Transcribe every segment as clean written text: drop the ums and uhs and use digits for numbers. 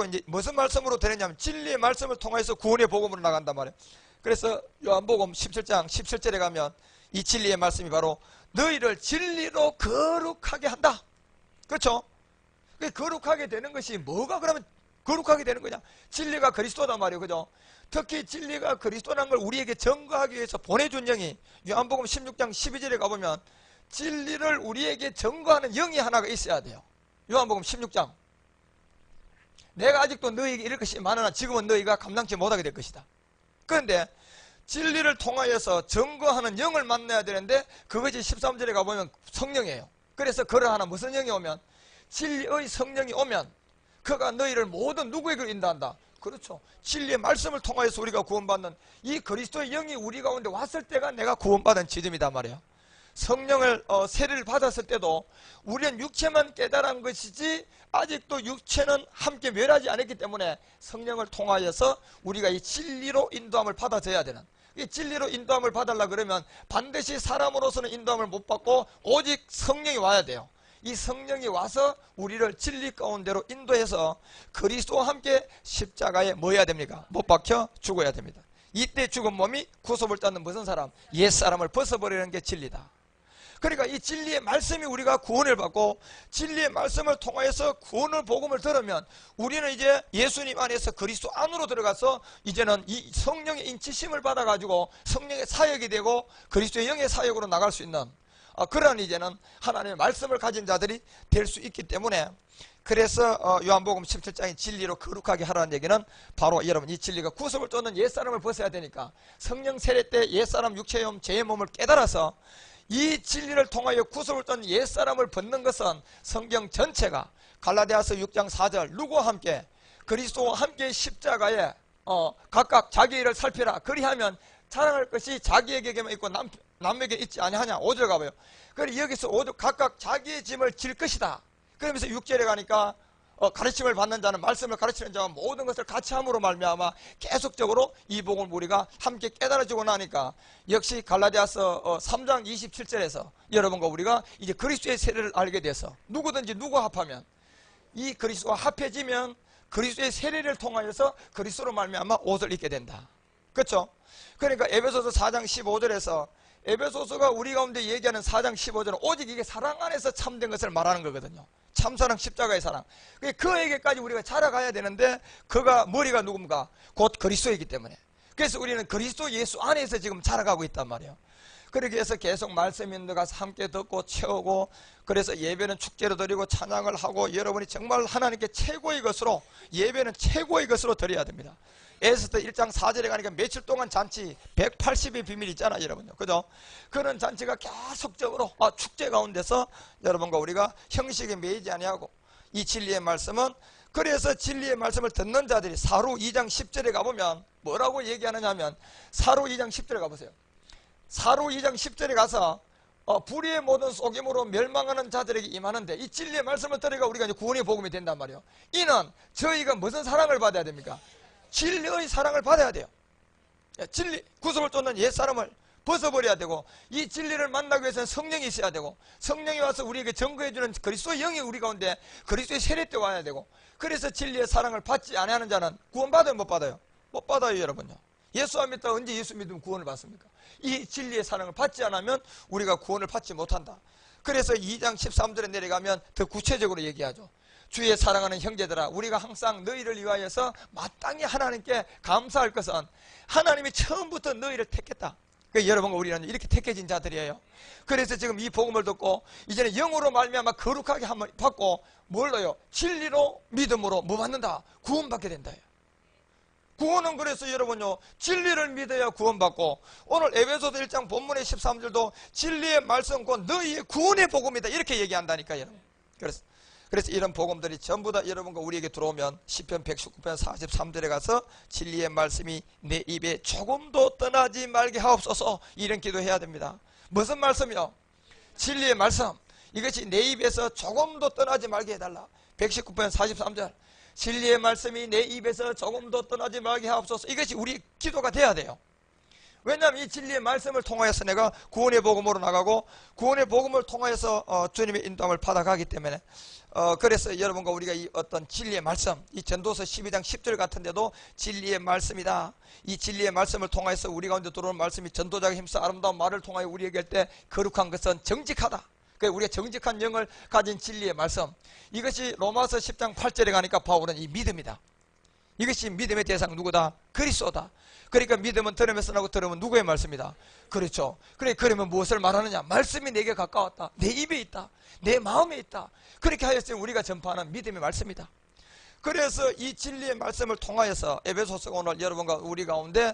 이제 무슨 말씀으로 되느냐면 진리의 말씀을 통해서 구원의 복음으로 나간단 말이에요. 그래서 요한복음 17장 17절에 가면 이 진리의 말씀이 바로 너희를 진리로 거룩하게 한다. 그렇죠? 거룩하게 되는 것이 뭐가 그러면 거룩하게 되는 거냐? 진리가 그리스도단 말이에요. 그죠? 특히 진리가 그리스도라는 걸 우리에게 증거하기 위해서 보내준 영이 요한복음 16장 12절에 가보면 진리를 우리에게 증거하는 영이 하나가 있어야 돼요. 요한복음 16장. 내가 아직도 너희에게 이럴 것이 많으나 지금은 너희가 감당치 못하게 될 것이다. 그런데 진리를 통하여서 증거하는 영을 만나야 되는데 그것이 13절에 가보면 성령이에요. 그래서 그러하나 무슨 영이 오면 진리의 성령이 오면 그가 너희를 모든 누구에게 인도한다. 그렇죠. 진리의 말씀을 통하여서 우리가 구원받는 이 그리스도의 영이 우리 가운데 왔을 때가 내가 구원받은 지점이단 말이에요. 성령을 세례를 받았을 때도 우리는 육체만 깨달은 것이지 아직도 육체는 함께 멸하지 않았기 때문에 성령을 통하여서 우리가 이 진리로 인도함을 받아줘야 되는, 이 진리로 인도함을 받으려고 그러면 반드시 사람으로서는 인도함을 못 받고 오직 성령이 와야 돼요. 이 성령이 와서 우리를 진리 가운데로 인도해서 그리스도와 함께 십자가에 뭐 해야 됩니까? 못 박혀 죽어야 됩니다. 이때 죽은 몸이 구속을 받는 무슨 사람? 옛사람을 벗어버리는 게 진리다. 그러니까 이 진리의 말씀이 우리가 구원을 받고 진리의 말씀을 통해서 구원을 복음을 들으면 우리는 이제 예수님 안에서 그리스도 안으로 들어가서 이제는 이 성령의 인치심을 받아가지고 성령의 사역이 되고 그리스도의 영의 사역으로 나갈 수 있는 그러한 이제는 하나님의 말씀을 가진 자들이 될 수 있기 때문에, 그래서 요한복음 17장의 진리로 거룩하게 하라는 얘기는 바로 여러분 이 진리가 구속을 쫓는 옛사람을 벗어야 되니까 성령 세례 때 옛사람 육체의 몸 죄의 몸을 깨달아서 이 진리를 통하여 구속을 쫓는 옛사람을 벗는 것은 성경 전체가 갈라디아서 6장 4절 누구와 함께? 그리스도와 함께 십자가에 각각 자기 일을 살피라. 그리하면 자랑할 것이 자기에게만 있고 남에게 있지 아니하냐. 5절 가봐요. 그래 여기서 각각 자기의 짐을 질 것이다. 그러면서 6절에 가니까 가르침을 받는 자는 말씀을 가르치는 자와 모든 것을 같이 함으로 말미암아 계속적으로 이 복음을 우리가 함께 깨달아지고 나니까 역시 갈라디아서 3장 27절에서 여러분과 우리가 이제 그리스도의 세례를 알게 돼서 누구든지 누구 합하면 이 그리스도와 합해지면 그리스도의 세례를 통하여서 그리스도로 말미암아 옷을 입게 된다. 그렇죠? 그러니까 에베소서 4장 15절에서 에베소서가 우리 가운데 얘기하는 4장 15절은 오직 이게 사랑 안에서 참된 것을 말하는 거거든요. 참사랑 십자가의 사랑. 그에게까지 우리가 자라가야 되는데 그가 머리가 누굽니까? 곧 그리스도이기 때문에. 그래서 우리는 그리스도 예수 안에서 지금 자라가고 있단 말이에요. 그러기 위해서 계속 말씀 있는 데 가서 함께 듣고 채우고, 그래서 예배는 축제로 드리고 찬양을 하고 여러분이 정말 하나님께 최고의 것으로, 예배는 최고의 것으로 드려야 됩니다. 에스더 1장 4절에 가니까 며칠 동안 잔치 180의 비밀 있잖아요, 여러분요. 그죠? 그런 잔치가 계속적으로 축제 가운데서 여러분과 우리가 형식에 매이지 아니하고 이 진리의 말씀은, 그래서 진리의 말씀을 듣는 자들이 사루 2장 10절에 가보면 뭐라고 얘기하느냐 하면 사루 2장 10절에 가보세요. 사루 2장 10절에 가서 불의의 모든 속임으로 멸망하는 자들에게 임하는데 이 진리의 말씀을 들으니까 우리가 이제 구원의 복음이 된단 말이에요. 이는 저희가 무슨 사랑을 받아야 됩니까? 진리의 사랑을 받아야 돼요. 진리, 구속을 쫓는 옛사람을 벗어버려야 되고 이 진리를 만나기 위해서는 성령이 있어야 되고 성령이 와서 우리에게 증거해주는 그리스도의 영이 우리 가운데 그리스도의 세례 때 와야 되고, 그래서 진리의 사랑을 받지 아니하는 자는 구원받아요, 못 받아요? 못 받아요, 여러분요. 예수 안 믿다 언제 예수 믿으면 구원을 받습니까? 이 진리의 사랑을 받지 않으면 우리가 구원을 받지 못한다. 그래서 2장 13절에 내려가면 더 구체적으로 얘기하죠. 주의 사랑하는 형제들아, 우리가 항상 너희를 위하여서 마땅히 하나님께 감사할 것은 하나님이 처음부터 너희를 택했다. 그러니까 여러분과 우리는 이렇게 택해진 자들이에요. 그래서 지금 이 복음을 듣고 이제는 영으로 말미암아 거룩하게 한번 받고 뭘로요? 진리로 믿음으로 뭐 받는다? 구원받게 된다. 구원은 그래서 여러분요, 진리를 믿어야 구원받고, 오늘 에베소서 1장 본문의 13절도 진리의 말씀 곧 너희의 구원의 복음이다 이렇게 얘기한다니까요. 그래서 이런 복음들이 전부 다 여러분과 우리에게 들어오면 시편 119편 43절에 가서 진리의 말씀이 내 입에 조금도 떠나지 말게 하옵소서, 이런 기도해야 됩니다. 무슨 말씀이요? 진리의 말씀. 이것이 내 입에서 조금도 떠나지 말게 해달라. 119편 43절. 진리의 말씀이 내 입에서 조금도 떠나지 말게 하옵소서. 이것이 우리 기도가 돼야 돼요. 왜냐하면 이 진리의 말씀을 통하여서 내가 구원의 복음으로 나가고 구원의 복음을 통하여서 주님의 인도함을 받아가기 때문에 그래서 여러분과 우리가 이 어떤 진리의 말씀, 이 전도서 12장 10절 같은데도 진리의 말씀이다. 이 진리의 말씀을 통하여서 우리 가운데 들어오는 말씀이 전도자가 힘써 아름다운 말을 통하여 우리에게 할 때 거룩한 것은 정직하다. 그러니까 우리가 정직한 영을 가진 진리의 말씀, 이것이 로마서 10장 8절에 가니까 바울은 이 믿음이다. 이것이 믿음의 대상 누구다? 그리스도다. 그러니까 믿음은 들으면서 나고 들으면 누구의 말씀이다? 그렇죠. 그러면 무엇을 말하느냐? 말씀이 내게 가까웠다. 내 입에 있다. 내 마음에 있다. 그렇게 하였으니 우리가 전파하는 믿음의 말씀이다. 그래서 이 진리의 말씀을 통하여서 에베소서가 오늘 여러분과 우리 가운데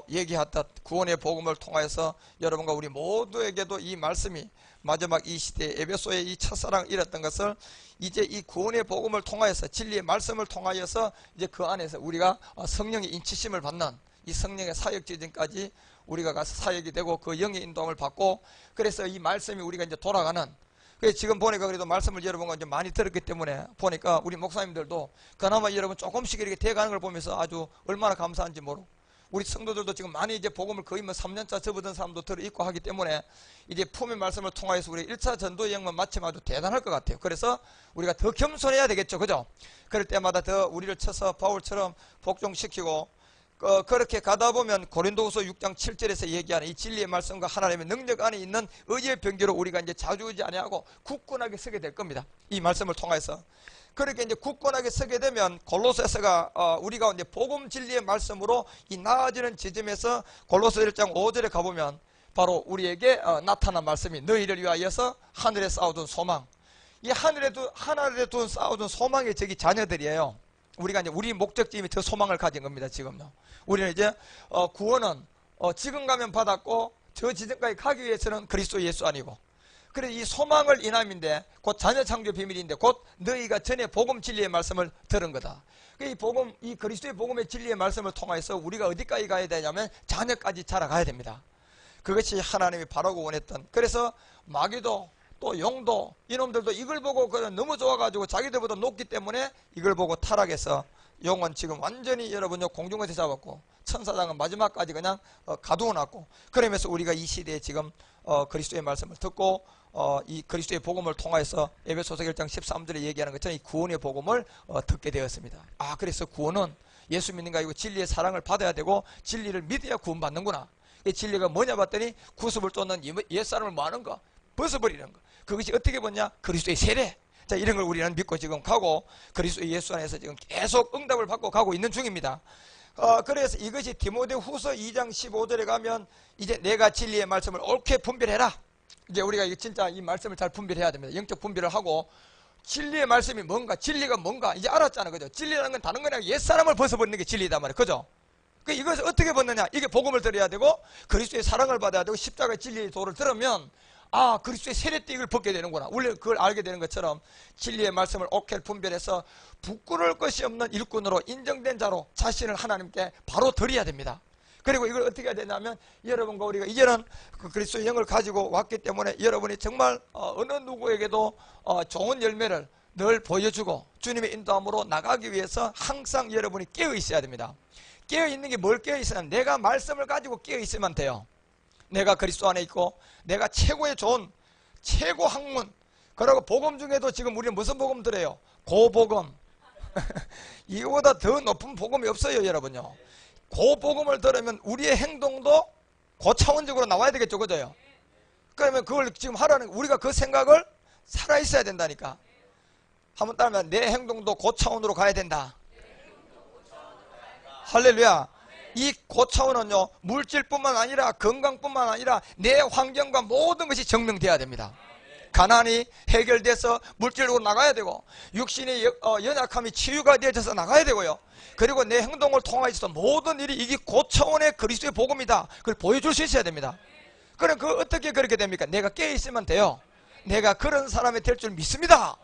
얘기했던 구원의 복음을 통하여서 여러분과 우리 모두에게도 이 말씀이 마지막 이 시대에 에베소의 이 첫사랑을 잃었던 것을 이제 이 구원의 복음을 통하여서 진리의 말씀을 통하여서 이제 그 안에서 우리가 성령의 인치심을 받는 이 성령의 사역 지진까지 우리가 가서 사역이 되고 그 영의 인도함을 받고 그래서 이 말씀이 우리가 이제 돌아가는 그래서 지금 보니까 그래도 말씀을 여러분과 이제 많이 들었기 때문에 보니까 우리 목사님들도 그나마 여러분 조금씩 이렇게 돼가는 걸 보면서 아주 얼마나 감사한지 모르고 우리 성도들도 지금 많이 이제 복음을 거의 뭐 3년차 접어든 사람도 들어있고 하기 때문에 이제 품의 말씀을 통하여서 우리 1차 전도 여행만 마치면 아주 대단할 것 같아요. 그래서 우리가 더 겸손해야 되겠죠. 그죠? 그럴 때마다 더 우리를 쳐서 바울처럼 복종시키고 그렇게 가다 보면 고린도후서 6장 7절에서 얘기하는 이 진리의 말씀과 하나님의 능력 안에 있는 의의 병기로 우리가 이제 자주하지 아니하고 굳건하게 서게 될 겁니다. 이 말씀을 통해서. 그렇게 이제 굳건하게 서게 되면 골로새서가 우리가 이제 복음 진리의 말씀으로 이 나아지는 지점에서 골로새 1장 5절에 가보면 바로 우리에게 나타난 말씀이 너희를 위하여서 하늘에 쌓아둔 소망. 이 하늘에 둔 쌓아둔 소망의 적이 자녀들이에요. 우리가 이제 우리 목적지임이 더 소망을 가진 겁니다. 지금요. 우리는 이제 구원은 지금 가면 받았고 저 지점까지 가기 위해서는 그리스도 예수 아니고 그래서 이 소망을 인함인데 곧 자녀 창조 비밀인데 곧 너희가 전에 복음 진리의 말씀을 들은 거다. 이 복음, 이 그리스도의 복음의 진리의 말씀을 통해서 우리가 어디까지 가야 되냐면 자녀까지 자라가야 됩니다. 그것이 하나님이 바라고 원했던. 그래서 마귀도 또 용도 이놈들도 이걸 보고 너무 좋아가지고 자기들보다 높기 때문에 이걸 보고 타락해서 용은 지금 완전히 여러분요 공중에서 잡았고 천사장은 마지막까지 그냥 가두어놨고 그러면서 우리가 이 시대에 지금 그리스도의 말씀을 듣고 이 그리스도의 복음을 통해서 에베소서 1장 13절에 얘기하는 것처럼 이 구원의 복음을 듣게 되었습니다. 그래서 구원은 예수 믿는 거 아니고 진리의 사랑을 받아야 되고 진리를 믿어야 구원받는구나. 이 진리가 뭐냐 봤더니 구습을 쫓는 옛사람을 뭐 하는 거? 벗어버리는 거. 그것이 어떻게 보냐? 그리스도의 세례. 자, 이런 걸 우리는 믿고 지금 가고 그리스도의 예수 안에서 지금 계속 응답을 받고 가고 있는 중입니다. 그래서 이것이 디모데후서 2장 15절에 가면 이제 내가 진리의 말씀을 옳게 분별해라. 이제 우리가 이거 진짜 이 말씀을 잘 분별해야 됩니다. 영적 분별을 하고 진리의 말씀이 뭔가, 진리가 뭔가 이제 알았잖아, 그죠? 진리라는 건 다른 거냐? 옛사람을 벗어버리는 게 진리다 말이야, 그죠? 이것을 어떻게 벗느냐? 이게 복음을 들어야 되고 그리스도의 사랑을 받아야 되고 십자가의 진리의 도를 들으면 그리스도의 세례 때 이걸 벗게 되는구나. 원래 그걸 알게 되는 것처럼 진리의 말씀을 옳게 분별해서 부끄러울 것이 없는 일꾼으로 인정된 자로 자신을 하나님께 바로 드려야 됩니다. 그리고 이걸 어떻게 해야 되냐면 여러분과 우리가 이제는 그 그리스도의 영을 가지고 왔기 때문에 여러분이 정말 어느 누구에게도 좋은 열매를 늘 보여주고 주님의 인도함으로 나가기 위해서 항상 여러분이 깨어 있어야 됩니다. 깨어 있는 게 뭘 깨어 있으면 내가 말씀을 가지고 깨어 있으면 돼요. 내가 그리스도 안에 있고 내가 최고의 좋은 최고 학문 그리고 복음 중에도 지금 우리는 무슨 복음 들어요? 고복음. 이거보다 더 높은 복음이 없어요, 여러분요. 고복음을 들으면 우리의 행동도 고차원적으로 나와야 되겠죠, 그죠? 그러면 그걸 지금 하라는 우리가 그 생각을 살아있어야 된다니까. 한번 따르면 내 행동도 고차원으로 가야 된다. 할렐루야. 이 고차원은요 물질뿐만 아니라 건강뿐만 아니라 내 환경과 모든 것이 증명돼야 됩니다. 가난이 해결돼서 물질로 나가야 되고 육신의 연약함이 치유가 되어져서 나가야 되고요. 그리고 내 행동을 통하여서 모든 일이 이게 고차원의 그리스도의 복음이다. 그걸 보여줄 수 있어야 됩니다. 그럼 그 어떻게 그렇게 됩니까? 내가 깨어있으면 돼요. 내가 그런 사람이 될 줄 믿습니다.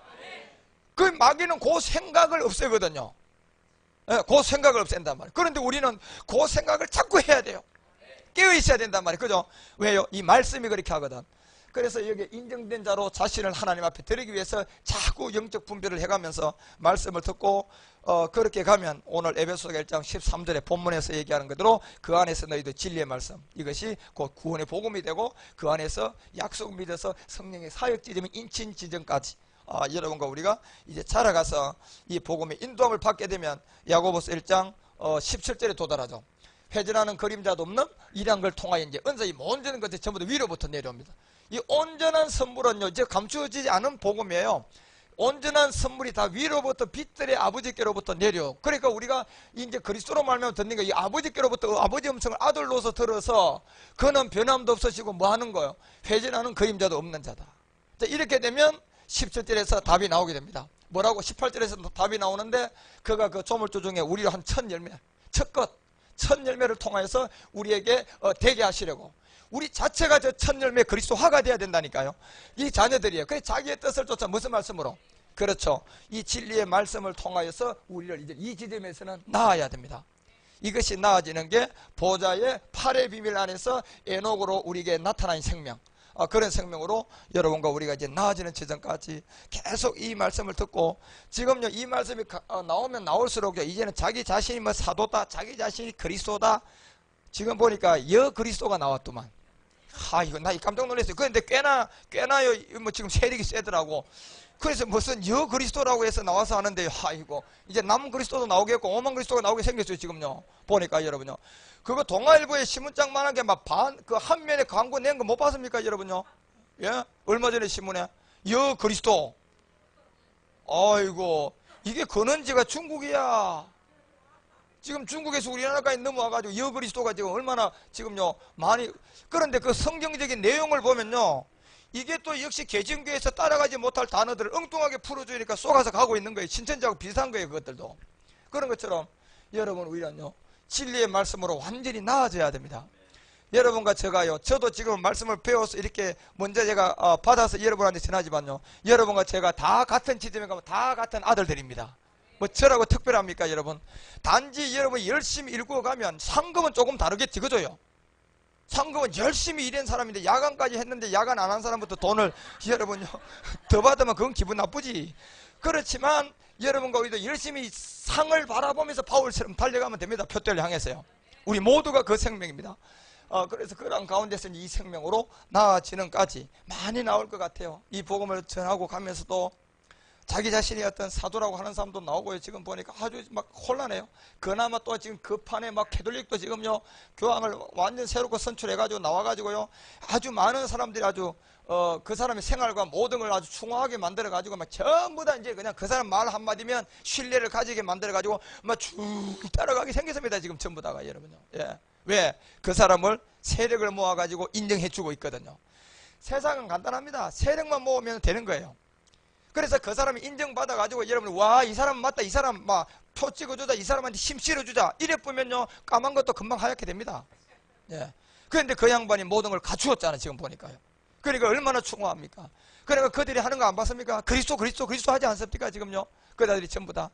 그 마귀는 그 생각을 없애거든요. 그 생각을 없앤단 말이에요. 그런데 우리는 그 생각을 자꾸 해야 돼요. 깨어 있어야 된단 말이에요. 그죠? 왜요? 이 말씀이 그렇게 하거든. 그래서 여기 인정된 자로 자신을 하나님 앞에 드리기 위해서 자꾸 영적 분별을 해가면서 말씀을 듣고 그렇게 가면 오늘 에베소서 1장 13절에 본문에서 얘기하는 그대로 그 안에서 너희도 진리의 말씀, 이것이 곧 구원의 복음이 되고 그 안에서 약속 믿어서 성령의 사역지점인 인친지정까지 여러분과 우리가 이제 자라가서 이 복음의 인도함을 받게 되면 야고보서 1장 17절에 도달하죠. 회전하는 그림자도 없는 이런 걸 통하여 이제 은사의 온전한 것들이 전부 다 위로부터 내려옵니다. 이 온전한 선물은요, 이제 감추어지지 않은 복음이에요. 온전한 선물이 다 위로부터 빛들의 아버지께로부터 내려. 그러니까 우리가 이제 그리스도로 말하면 듣는 거, 이 아버지께로부터 아버지 음성을 아들로서 들어서 그는 변함도 없으시고 뭐 하는 거예요? 회전하는 그림자도 없는 자다. 자, 이렇게 되면 17절에서 답이 나오게 됩니다. 뭐라고? 18절에서 답이 나오는데 그가 그 조물주 중에 우리로 한 1000열매, 첫것 1000열매를 통하여서 우리에게 되게 하시려고. 우리 자체가 저 1000열매 그리스도화가 돼야 된다니까요. 이 자녀들이에요. 그래서 자기의 뜻을 쫓아 무슨 말씀으로? 그렇죠. 이 진리의 말씀을 통하여서 우리를 이제 이 지점에서는 나아야 됩니다. 이것이 나아지는 게 보좌의 8의 비밀 안에서 에녹으로 우리에게 나타난 생명, 그런 생명으로 여러분과 우리가 이제 나아지는 지점까지 계속 이 말씀을 듣고, 지금요 이 말씀이 나오면 나올수록요 이제는 자기 자신이 뭐 사도다, 자기 자신이 그리스도다. 지금 보니까 여 그리스도가 나왔더만. 이거 나 깜짝 놀랐어요. 그런데 꽤나요 뭐 지금 세력이 세더라고. 그래서 무슨 여 그리스도라고 해서 나와서 하는데요. 이거 이제 남 그리스도도 나오겠고 오만 그리스도가 나오게 생겼어요. 지금요 보니까 여러분요. 그거 동아일보에 신문장만하게 막 그 한 면에 광고 낸 거 못 봤습니까 여러분요? 예? 얼마 전에 신문에 여 그리스도. 아이고 이게 근원지가 중국이야. 지금 중국에서 우리나라까지 넘어와가지고 여 그리스도가 지금 얼마나 지금요 많이. 그런데 그 성경적인 내용을 보면요, 이게 또 역시 개신교에서 따라가지 못할 단어들을 엉뚱하게 풀어주니까 쏘가서 가고 있는 거예요. 신천지하고 비슷한 거예요. 그것들도. 그런 것처럼 여러분 우리는요 진리의 말씀으로 완전히 나아져야 됩니다. 여러분과 제가요, 저도 지금 말씀을 배워서 이렇게 먼저 제가 받아서 여러분한테 전하지만요, 여러분과 제가 다 같은 지점에 가면 다 같은 아들들입니다. 뭐 저라고 특별합니까 여러분? 단지 여러분이 열심히 읽어가면 상금은 조금 다르겠지, 그죠요? 상금은 열심히 일한 사람인데 야간까지 했는데 야간 안 한 사람부터 돈을 여러분요 더 받으면 그건 기분 나쁘지. 그렇지만 여러분과 우리도 열심히 상을 바라보면서 바울처럼 달려가면 됩니다. 표대를 향해서요. 우리 모두가 그 생명입니다. 그래서 그런 가운데서 이 생명으로 나아지는까지 많이 나올 것 같아요. 이 복음을 전하고 가면서도 자기 자신이 어떤 사도라고 하는 사람도 나오고요. 지금 보니까 아주 막 혼란해요. 그나마 또 지금 급한에 막 캐톨릭도 지금요 교황을 완전 새롭게 선출해가지고 나와가지고요 아주 많은 사람들이 아주 그 사람의 생활과 모든 걸 아주 충화하게 만들어가지고 막 전부 다 이제 그냥 그 사람 말 한마디면 신뢰를 가지게 만들어가지고 막 쭉 따라가게 생겼습니다. 지금 전부 다가 여러분요. 예. 왜? 그 사람을 세력을 모아가지고 인정해주고 있거든요. 세상은 간단합니다. 세력만 모으면 되는 거예요. 그래서 그 사람이 인정받아가지고 여러분, 와, 이 사람 맞다, 이 사람 막 표 찍어주자, 이 사람한테 힘 실어주자, 이래 보면요 까만 것도 금방 하얗게 됩니다. 예. 그런데 그 양반이 모든 걸 갖추었잖아 지금 보니까요. 그러니까 얼마나 충고합니까? 그러니까 그들이 하는 거 안 봤습니까? 그리스도 하지 않습니까 지금요? 그들이 전부 다.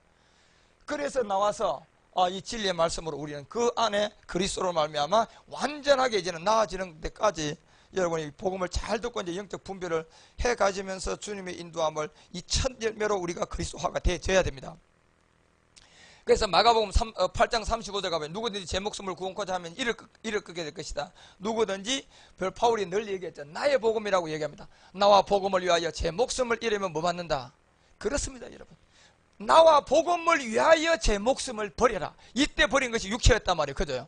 그래서 나와서 이 진리의 말씀으로 우리는 그 안에 그리스도로 말미암아 완전하게 이제는 나아지는 데까지 여러분이 복음을 잘 듣고 이제 영적 분별을 해 가지면서 주님의 인도함을 이 첫 열매로 우리가 그리스도화가 되어야 됩니다. 그래서 마가복음 8장 35절 가면 누구든지 제 목숨을 구원코자 하면 이를 끊게 될 것이다. 누구든지 바울이 늘 얘기했죠. 나의 복음이라고 얘기합니다. 나와 복음을 위하여 제 목숨을 잃으면 뭐 받는다? 그렇습니다 여러분. 나와 복음을 위하여 제 목숨을 버려라. 이때 버린 것이 육체였단 말이에요. 그죠?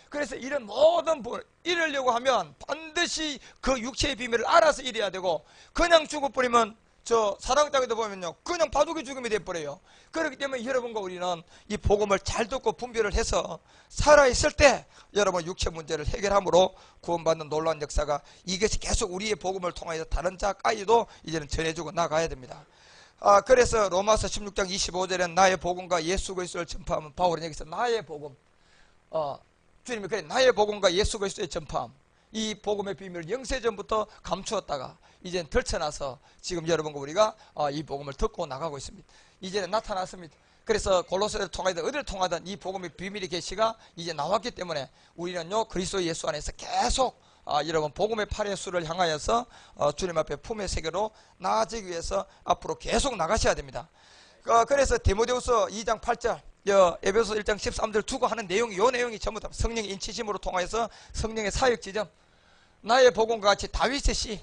그래서 이런 모든 복을 이루려고 하면 반드시 그 육체의 비밀을 알아서 이래야 되고, 그냥 죽어버리면 저 사랑 땅에도 보면요 그냥 바둑이 죽음이 돼버려요. 그렇기 때문에 여러분과 우리는 이 복음을 잘 듣고 분별을 해서 살아있을 때 여러분 육체 문제를 해결함으로 구원받는 놀라운 역사가 이것이 계속 우리의 복음을 통해서 다른 자까지도 이제는 전해주고 나가야 됩니다. 그래서 로마서 16장 25절에 나의 복음과 예수 그리스도를 전파하면, 바울은 여기서 나의 복음, 주님이 그래 나의 복음과 예수 그리스도의 전파함, 이 복음의 비밀을 영세전부터 감추었다가 이제는 덜쳐나서 지금 여러분과 우리가 이 복음을 듣고 나가고 있습니다. 이제는 나타났습니다. 그래서 골로새를 통하든 어디를 통하든 이 복음의 비밀의 계시가 이제 나왔기 때문에 우리는요 그리스도 예수 안에서 계속 여러분 복음의 팔의 수를 향하여서 주님 앞에 품의 세계로 나아지기 위해서 앞으로 계속 나가셔야 됩니다. 그래서 디모데후서 2장 8절, 에베소 1장 13절 두고 하는 내용이, 이 내용이 전부 다 성령의 인치심으로 통하여서 성령의 사역 지점, 나의 복음과 같이 다윗의 씨,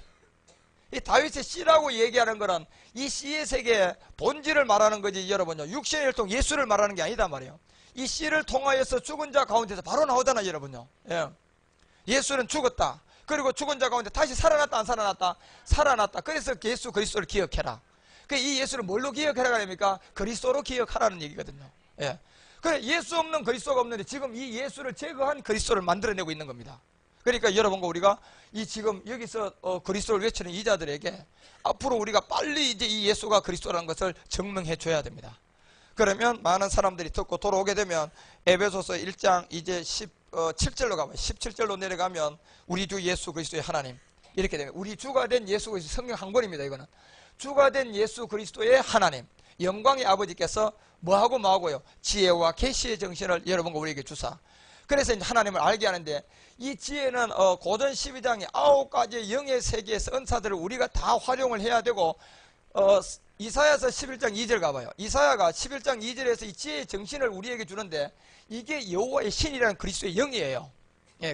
이 다윗의 씨라고 얘기하는 거는 이 씨의 세계의 본질을 말하는 거지, 여러분요, 육신의 혈통 예수를 말하는 게 아니다 말이에요. 이 씨를 통하여서 죽은 자 가운데서 바로 나오잖아, 여러분요. 예수는 죽었다. 그리고 죽은 자 가운데 다시 살아났다, 안 살아났다? 살아났다. 그래서 예수 그리스도를 기억해라. 이 예수를 뭘로 기억하라고 합니까? 그리스도로 기억하라는 얘기거든요. 그래, 예수 없는 그리스도가 없는데 지금 이 예수를 제거한 그리스도를 만들어내고 있는 겁니다. 그러니까 여러분과 우리가 이 지금 여기서 그리스도를 외치는 이 자들에게 앞으로 우리가 빨리 이제 이 예수가 그리스도라는 것을 증명해 줘야 됩니다. 그러면 많은 사람들이 듣고 돌아오게 되면 에베소서 1장 이제 17절로 가면, 17절로 내려가면 우리 주 예수 그리스도의 하나님, 이렇게 되면 우리 주가 된 예수 그리스도, 성경 한 권입니다. 이거는 주가 된 예수 그리스도의 하나님, 영광의 아버지께서 뭐하고요? 지혜와 계시의 정신을 여러분과 우리에게 주사. 그래서 이제 하나님을 알게 하는데, 이 지혜는 고전 12장의 9가지 영의 세계에서 은사들을 우리가 다 활용을 해야 되고, 이사야서 11장 2절 가봐요. 이사야가 11장 2절에서 이 지혜의 정신을 우리에게 주는데, 이게 여호와의 신이라는 그리스도의 영이에요.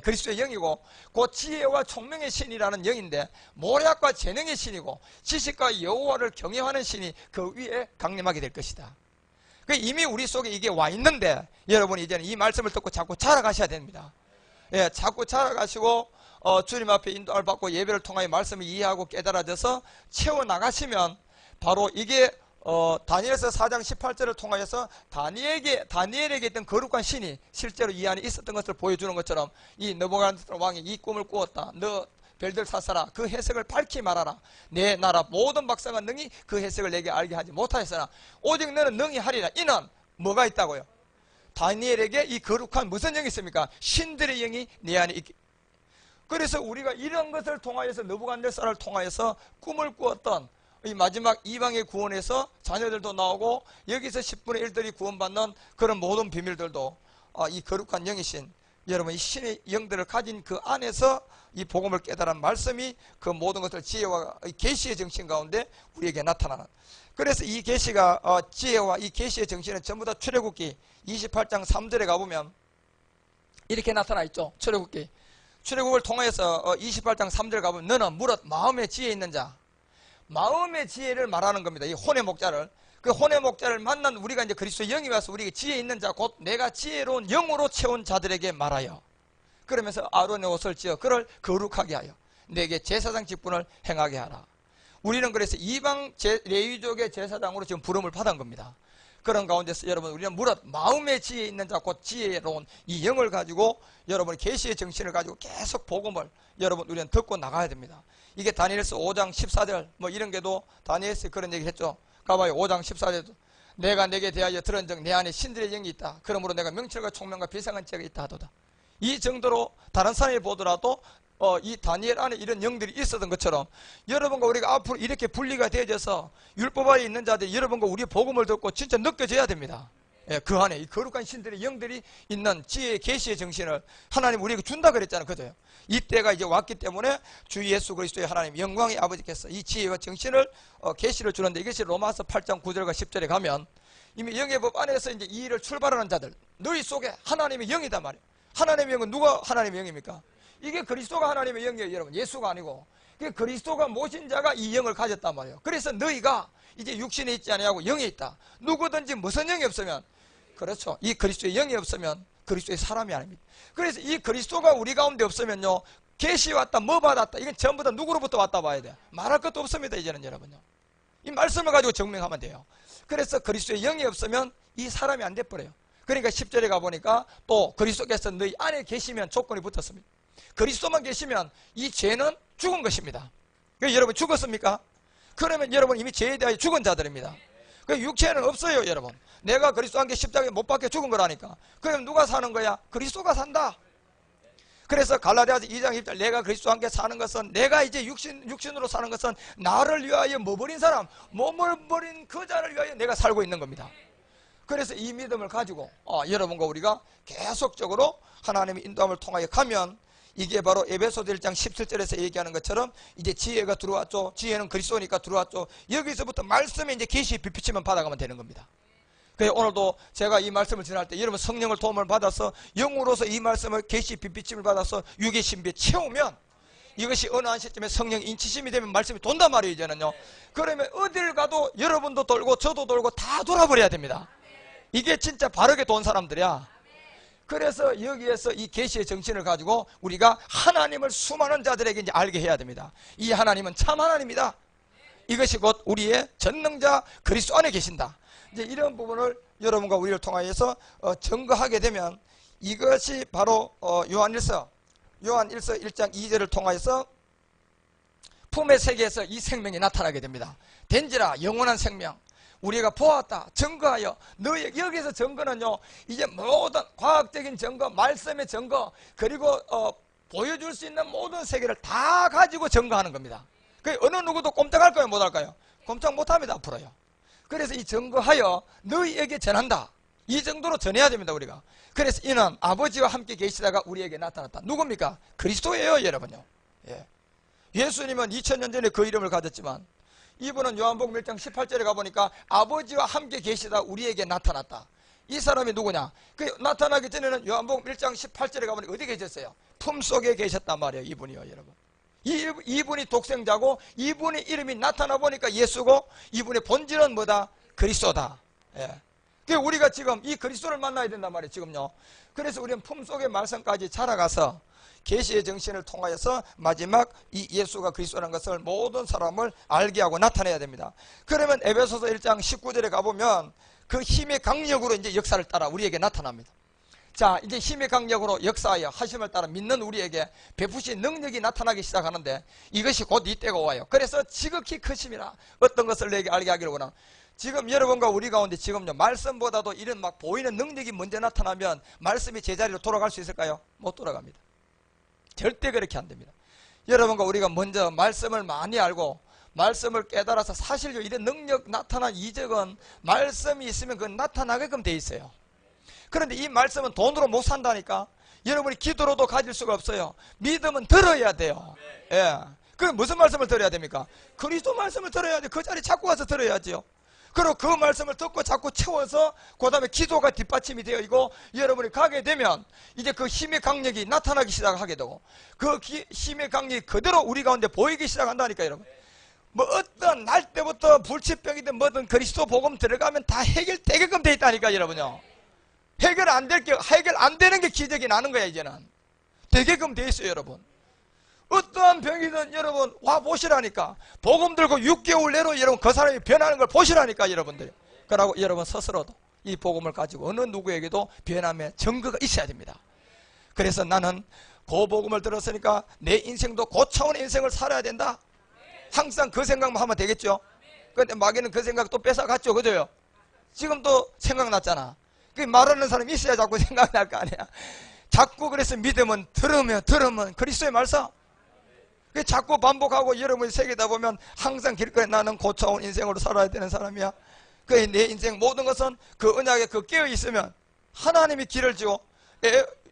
그리스도의 영이고, 그 지혜와 총명의 신이라는 영인데, 모략과 재능의 신이고, 지식과 여호와를 경외하는 신이 그 위에 강림하게 될 것이다. 이미 우리 속에 이게 와 있는데, 여러분이 이제는 이 말씀을 듣고 자꾸 자라가셔야 됩니다. 자꾸 자라가시고 주님 앞에 인도를 받고 예배를 통하여 말씀을 이해하고 깨달아져서 채워나가시면 바로 이게 다니엘서 4장 18절을 통하여서 다니엘에게 있던 거룩한 신이 실제로 이 안에 있었던 것을 보여주는 것처럼, 이 느부갓네살 왕이 이 꿈을 꾸었다, 너 별들 사사라, 그 해석을 밝히 말하라. 내 나라 모든 박사가 능히 그 해석을 내게 알게 하지 못하였으나 오직 너는 능히 하리라. 이는 뭐가 있다고요? 다니엘에게 이 거룩한 무슨 영이 있습니까? 신들의 영이 내 안에 있기. 그래서 우리가 이런 것을 통하여서, 느부갓네살을 통하여서 꿈을 꾸었던 이 마지막 이방의 구원에서 자녀들도 나오고, 여기서 10분의 1들이 구원받는 그런 모든 비밀들도 이 거룩한 영이신 여러분, 이 신의 영들을 가진 그 안에서 이 복음을 깨달은 말씀이 그 모든 것을 지혜와 계시의 정신 가운데 우리에게 나타나는. 그래서 이 계시가 지혜와 이 계시의 정신은 전부 다 출애굽기 28장 3절에 가보면 이렇게 나타나 있죠. 출애굽을 통해서 28장 3절 가보면, 너는 무릇 마음의 지혜 있는 자, 마음의 지혜를 말하는 겁니다. 이 혼의 목자를, 그 혼의 목자를 만난 우리가 이제 그리스도의 영이 와서 우리에게 지혜 있는 자, 곧 내가 지혜로운 영으로 채운 자들에게 말하여, 그러면서 아론의 옷을 지어 그를 거룩하게 하여 내게 제사장 직분을 행하게 하라. 우리는 그래서 이방 레위족의 제사장으로 지금 부름을 받은 겁니다. 그런 가운데서 여러분, 우리는 무릇 마음의 지혜 있는 자, 곧 지혜로운 이 영을 가지고 여러분 계시의 정신을 가지고 계속 복음을 여러분 우리는 듣고 나가야 됩니다. 이게 다니엘서 5장 14절 뭐 이런 게도 다니엘서 그런 얘기 했죠. 가봐요. 5장 14절도 내가 내게 대하여 들은즉 내 안에 신들의 영이 있다. 그러므로 내가 명철과 총명과 비상한 지혜가 있다 하도다. 이 정도로 다른 사람이 보더라도 이 다니엘 안에 이런 영들이 있었던 것처럼 여러분과 우리가 앞으로 이렇게 분리가 되어져서 율법 아래 있는 자들이 여러분과 우리의 복음을 듣고 진짜 느껴져야 됩니다. 그 안에 이 거룩한 신들의 영들이 있는 지혜의 계시의 정신을 하나님 우리에게 준다 그랬잖아요. 그죠? 이때가 이제 왔기 때문에 주 예수 그리스도의 하나님 영광의 아버지께서 이 지혜와 정신을 계시를 주는데, 이것이 로마서 8장 9절과 10절에 가면 이미 영의 법 안에서 이제 이 일을 출발하는 자들, 너희 속에 하나님의 영이다 말이에요. 하나님의 영은 누가 하나님의 영입니까? 이게 그리스도가 하나님의 영이에요, 여러분. 예수가 아니고. 그리스도가 모신 자가 이 영을 가졌단 말이에요. 그래서 너희가 이제 육신에 있지 않냐고 영에 있다. 누구든지 무슨 영이 없으면, 그렇죠, 이 그리스도의 영이 없으면 그리스도의 사람이 아닙니다. 그래서 이 그리스도가 우리 가운데 없으면요, 계시 왔다, 뭐 받았다, 이건 전부 다 누구로부터 왔다 봐야 돼요. 말할 것도 없습니다, 이제는 여러분요. 이 말씀을 가지고 증명하면 돼요. 그래서 그리스도의 영이 없으면 이 사람이 안 돼버려요. 그러니까 10절에 가보니까 또 그리스도께서 너희 안에 계시면 조건이 붙었습니다. 그리스도만 계시면 이 죄는 죽은 것입니다. 여러분 죽었습니까? 그러면 여러분 이미 죄에 대하여 죽은 자들입니다. 그 육체는 없어요, 여러분. 내가 그리스도와 함께 십자가에 못 박혀 죽은 거라니까. 그럼 누가 사는 거야? 그리스도가 산다. 그래서 갈라디아서 2장 20절, 내가 그리스도와 함께 사는 것은, 내가 이제 육신으로 사는 것은 나를 위하여 뭐 버린 사람, 몸을 버린 그 자를 위하여 내가 살고 있는 겁니다. 그래서 이 믿음을 가지고 여러분과 우리가 계속적으로 하나님의 인도함을 통하여 가면 이게 바로 에베소서 1장 17절에서 얘기하는 것처럼 이제 지혜가 들어왔죠. 지혜는 그리스도니까 들어왔죠. 여기서부터 말씀에 이제 계시의 빛비침만 받아가면 되는 겁니다. 그래서 오늘도 제가 이 말씀을 전할 때 여러분 성령을 도움을 받아서 영으로서 이 말씀을 계시의 빛비침을 받아서 육의 신비에 채우면 이것이 어느 한 시점에 성령 인치심이 되면 말씀이 돈단 말이에요. 이제는요. 그러면 어딜 가도 여러분도 돌고 저도 돌고 다 돌아버려야 됩니다. 이게 진짜 바르게 돈 사람들이야. 그래서 여기에서 이 계시의 정신을 가지고 우리가 하나님을 수많은 자들에게 이제 알게 해야 됩니다. 이 하나님은 참 하나님이다. 이것이 곧 우리의 전능자 그리스도 안에 계신다. 이제 이런 부분을 여러분과 우리를 통하여서 증거하게 되면 이것이 바로 요한일서 1장 2절을 통하여서 품의 세계에서 이 생명이 나타나게 됩니다. 된지라 영원한 생명. 우리가 보았다 증거하여 너희 여기서 증거는요 이제 모든 과학적인 증거 말씀의 증거 그리고 보여줄 수 있는 모든 세계를 다 가지고 증거하는 겁니다. 그 어느 누구도 꼼짝할까요 못할까요? 꼼짝 못합니다. 앞으로요. 그래서 이 증거하여 너희에게 전한다. 이 정도로 전해야 됩니다. 우리가. 그래서 이는 아버지와 함께 계시다가 우리에게 나타났다. 누굽니까? 그리스도예요. 여러분요. 예. 예수님은 2000년 전에 그 이름을 가졌지만 이분은 요한복음 1장 18절에 가보니까 아버지와 함께 계시다 우리에게 나타났다. 이 사람이 누구냐? 그 나타나기 전에는 요한복음 1장 18절에 가보니까 어디 계셨어요? 품속에 계셨단 말이에요. 이분이요. 여러분. 이분이 독생자고 이분의 이름이 나타나 보니까 예수고 이분의 본질은 뭐다? 그리스도다. 예. 그러니까 우리가 지금 이 그리스도를 만나야 된단 말이에요. 지금요. 그래서 우리는 품속의 말씀까지 자라가서 계시의 정신을 통하여서 마지막 이 예수가 그리스도라는 것을 모든 사람을 알게 하고 나타내야 됩니다. 그러면 에베소서 1장 19절에 가보면 그 힘의 강력으로 이제 역사를 따라 우리에게 나타납니다. 자, 이제 힘의 강력으로 역사하여 하심을 따라 믿는 우리에게 베푸신 능력이 나타나기 시작하는데 이것이 곧 이때가 와요. 그래서 지극히 크심이라 어떤 것을 내게 알게 하기를 원하는 지금 여러분과 우리 가운데 지금요 말씀보다도 이런 막 보이는 능력이 먼저 나타나면 말씀이 제자리로 돌아갈 수 있을까요? 못 돌아갑니다. 절대 그렇게 안 됩니다. 여러분과 우리가 먼저 말씀을 많이 알고 말씀을 깨달아서 사실요 이런 능력 나타난 이적은 말씀이 있으면 그건 나타나게끔 돼 있어요. 그런데 이 말씀은 돈으로 못 산다니까. 여러분이 기도로도 가질 수가 없어요. 믿음은 들어야 돼요. 예. 그 무슨 말씀을 들어야 됩니까? 그리스도 말씀을 들어야 돼. 그 자리 찾고 가서 들어야지요. 그리고 그 말씀을 듣고 자꾸 채워서 그 다음에 기도가 뒷받침이 되어 있고 여러분이 가게 되면 이제 그 힘의 강력이 나타나기 시작하게 되고 그 힘의 강력이 그대로 우리 가운데 보이기 시작한다니까. 여러분 뭐 어떤 날 때부터 불치병이든 뭐든 그리스도 복음 들어가면 다 해결되게끔 돼 있다니까. 여러분요 해결 안 되는 게 기적이 나는 거야. 이제는 되게끔 돼 있어요. 여러분 어떠한 병이든 여러분 와 보시라니까. 복음 들고 6개월 내로 여러분 그 사람이 변하는 걸 보시라니까. 여러분들 그러고 여러분 스스로도 이 복음을 가지고 어느 누구에게도 변함의 증거가 있어야 됩니다. 그래서 나는 그 복음을 들었으니까 내 인생도 그 차원의 인생을 살아야 된다. 항상 그 생각만 하면 되겠죠. 그런데 마귀는 그 생각 또 뺏어갔죠. 그죠요? 지금 또 생각났잖아. 그 말하는 사람이 있어야 자꾸 생각날 거 아니야. 자꾸 그래서 믿으면 들으면 그리스도의 말씀 자꾸 반복하고 여러분이 새기다 보면 항상 길거리에 나는 고차원 인생으로 살아야 되는 사람이야. 그 내 인생 모든 것은 그 언약에 그 깨어 있으면 하나님이 길을 지고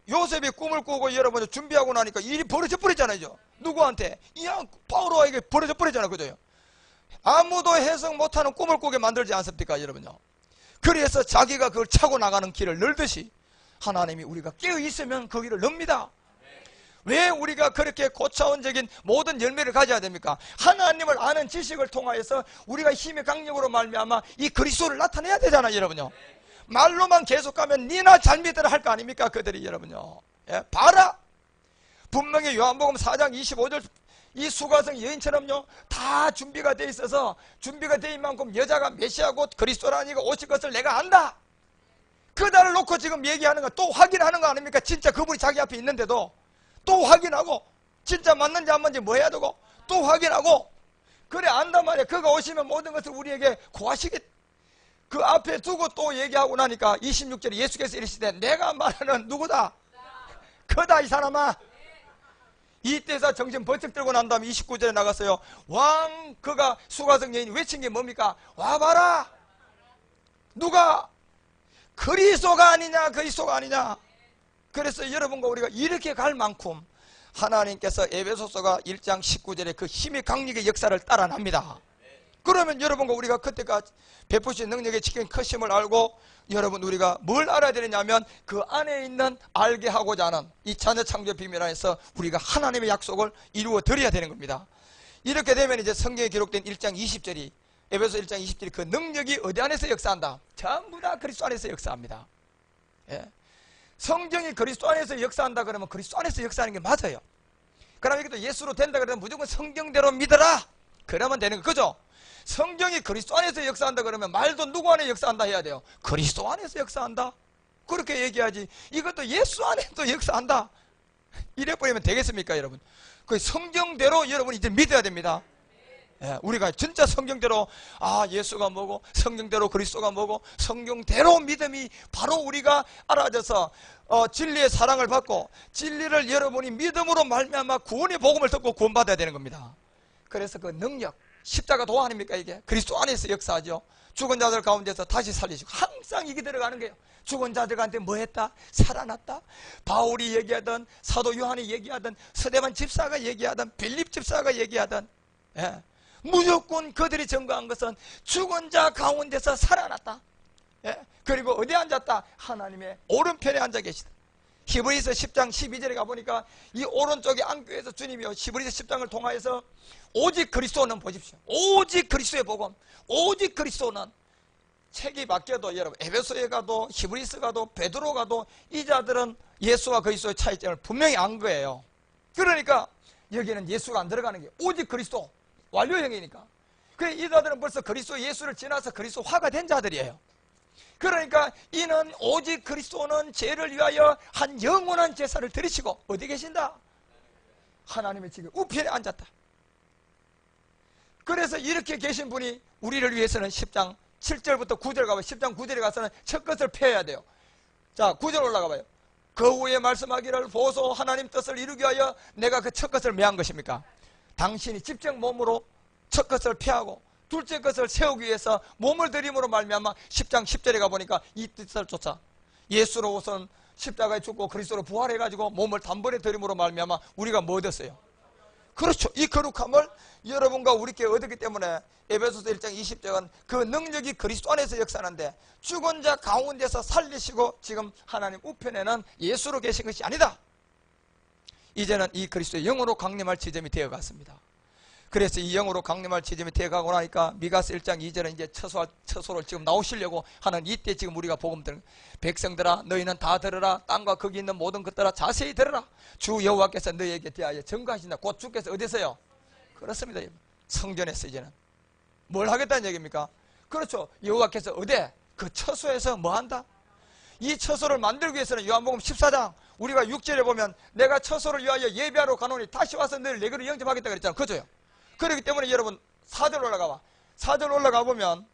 요셉이 꿈을 꾸고 여러분이 준비하고 나니까 일이 벌어져 버리잖아요. 누구한테? 이양 바오로에게 벌어져 버리잖아요. 그죠? 아무도 해석 못하는 꿈을 꾸게 만들지 않습니까? 여러분요. 그래서 자기가 그걸 차고 나가는 길을 늘듯이 하나님이 우리가 깨어 있으면 그 길을 늡니다. 왜 우리가 그렇게 고차원적인 모든 열매를 가져야 됩니까? 하나님을 아는 지식을 통하여서 우리가 힘의 강력으로 말미암아 이 그리스도를 나타내야 되잖아요. 여러분요. 말로만 계속 가면 니나 잘 믿으라 할 거 아닙니까? 그들이. 여러분요. 예, 봐라. 분명히 요한복음 4장 25절 이 수가성 여인처럼요 다 준비가 돼 있어서 준비가 된 만큼 여자가 메시아 곧 그리스도라니까 오실 것을 내가 안다. 그날을 놓고 지금 얘기하는 거 또 확인하는 거 아닙니까? 진짜 그분이 자기 앞에 있는데도 또 확인하고 진짜 맞는지 안 맞는지 뭐 해야 되고 또 확인하고 그래 안단 말이야. 그가 오시면 모든 것을 우리에게 구하시겠. 그 앞에 두고 또 얘기하고 나니까 26절에 예수께서 이르시되 내가 말하는 누구다? 그다 이 사람아. 이때서 정신 번쩍 들고 난 다음에 29절에 나갔어요. 왕 그가 수가성 여인이 외친 게 뭡니까? 와봐라. 누가? 그리스도가 아니냐. 그리스도가 아니냐. 그래서 여러분과 우리가 이렇게 갈 만큼 하나님께서 에베소서가 1장 19절에 그 힘의 강력의 역사를 따라납니다. 그러면 여러분과 우리가 그때까지 베푸신 능력의 지킨 크심을 알고 여러분 우리가 뭘 알아야 되느냐면 그 안에 있는 알게 하고자 하는 이 자녀 창조 비밀 안에서 우리가 하나님의 약속을 이루어 드려야 되는 겁니다. 이렇게 되면 이제 성경에 기록된 1장 20절이 에베소 1장 20절이 그 능력이 어디 안에서 역사한다? 전부 다 그리스도 안에서 역사합니다. 예. 성경이 그리스도 안에서 역사한다 그러면 그리스도 안에서 역사하는 게 맞아요. 그럼 이것도 예수로 된다 그러면 무조건 성경대로 믿어라 그러면 되는 거 그죠? 성경이 그리스도 안에서 역사한다 그러면 말도 누구 안에 역사한다 해야 돼요? 그리스도 안에서 역사한다 그렇게 얘기하지. 이것도 예수 안에도 역사한다 이래버리면 되겠습니까 여러분? 그 성경대로 여러분 이제 믿어야 됩니다. 예, 우리가 진짜 성경대로 예수가 뭐고 성경대로 그리스도가 뭐고 성경대로 믿음이 바로 우리가 알아져서 진리의 사랑을 받고 진리를 여러분이 믿음으로 말미암아 구원의 복음을 듣고 구원받아야 되는 겁니다. 그래서 그 능력 십자가 도화 아닙니까 이게? 그리스도 안에서 역사하죠. 죽은 자들 가운데서 다시 살리시고 항상 이게 들어가는 거예요. 죽은 자들한테 뭐 했다? 살아났다. 바울이 얘기하던 사도 요한이 얘기하던 스데반 집사가 얘기하던 빌립 집사가 얘기하던 예. 무조건 그들이 증거한 것은 죽은 자 가운데서 살아났다. 예? 그리고 어디에 앉았다? 하나님의 오른편에 앉아 계시다. 히브리서 10장 12절에 가보니까 이 오른쪽에 안교에서 주님이요 히브리서 10장을 통하여서 오직 그리스도는 보십시오. 오직 그리스도의 복음, 오직 그리스도는 책이 바뀌어도 여러분 에베소에 가도 히브리서 가도 베드로 가도 이 자들은 예수와 그리스도의 차이점을 분명히 안 거예요. 그러니까 여기는 예수가 안 들어가는 게 오직 그리스도 완료형이니까. 그래 이 자들은 벌써 그리스도 예수를 지나서 그리스도화가 된 자들이에요. 그러니까 이는 오직 그리스도는 죄를 위하여 한 영원한 제사를 드리시고 어디 계신다? 하나님의 지금 우편에 앉았다. 그래서 이렇게 계신 분이 우리를 위해서는 10장 7절부터 9절 가봐요. 10장 9절에 가서는 첫 것을 펴야 돼요. 자 9절 올라가 봐요. 그 후에 말씀하기를 보소 하나님 뜻을 이루기 위하여 내가 그 첫 것을 뭐 한 것입니까? 당신이 직접 몸으로 첫 것을 펴하고 둘째 것을 세우기 위해서 몸을 들임으로 말미암아 10장 10절에 가보니까 이 뜻을 쫓아 예수로 우선 십자가에 죽고 그리스도로 부활해가지고 몸을 단번에 들임으로 말미암아 우리가 뭐 얻었어요? 그렇죠. 이 거룩함을 여러분과 우리께 얻었기 때문에 에베소서 1장 20절은 그 능력이 그리스도 안에서 역사하는데 죽은 자 가운데서 살리시고 지금 하나님 우편에는 예수로 계신 것이 아니다. 이제는 이 그리스도의 영으로 강림할 지점이 되어갔습니다. 그래서 이 영으로 강림할 지점이 되어가고 나니까 미가서 1장 2절은 이제 처소를 지금 나오시려고 하는 이때 지금 우리가 복음 들은 백성들아 너희는 다 들으라 땅과 거기 있는 모든 것들아 자세히 들으라 주 여호와께서 너희에게 대하여 증거하신다. 곧 주께서 어디서요? 그렇습니다. 성전에서 이제는 뭘 하겠다는 얘기입니까? 그렇죠. 여호와께서 어디? 그 처소에서 뭐 한다? 이 처소를 만들기 위해서는 요한복음 14장 우리가 6절에 보면 내가 처소를 위하여 예배하러 가노니 다시 와서 너를 내게로 영접하겠다 그랬잖아요. 그죠? 그렇기 때문에 여러분 4절 올라가봐. 4절 올라가 보면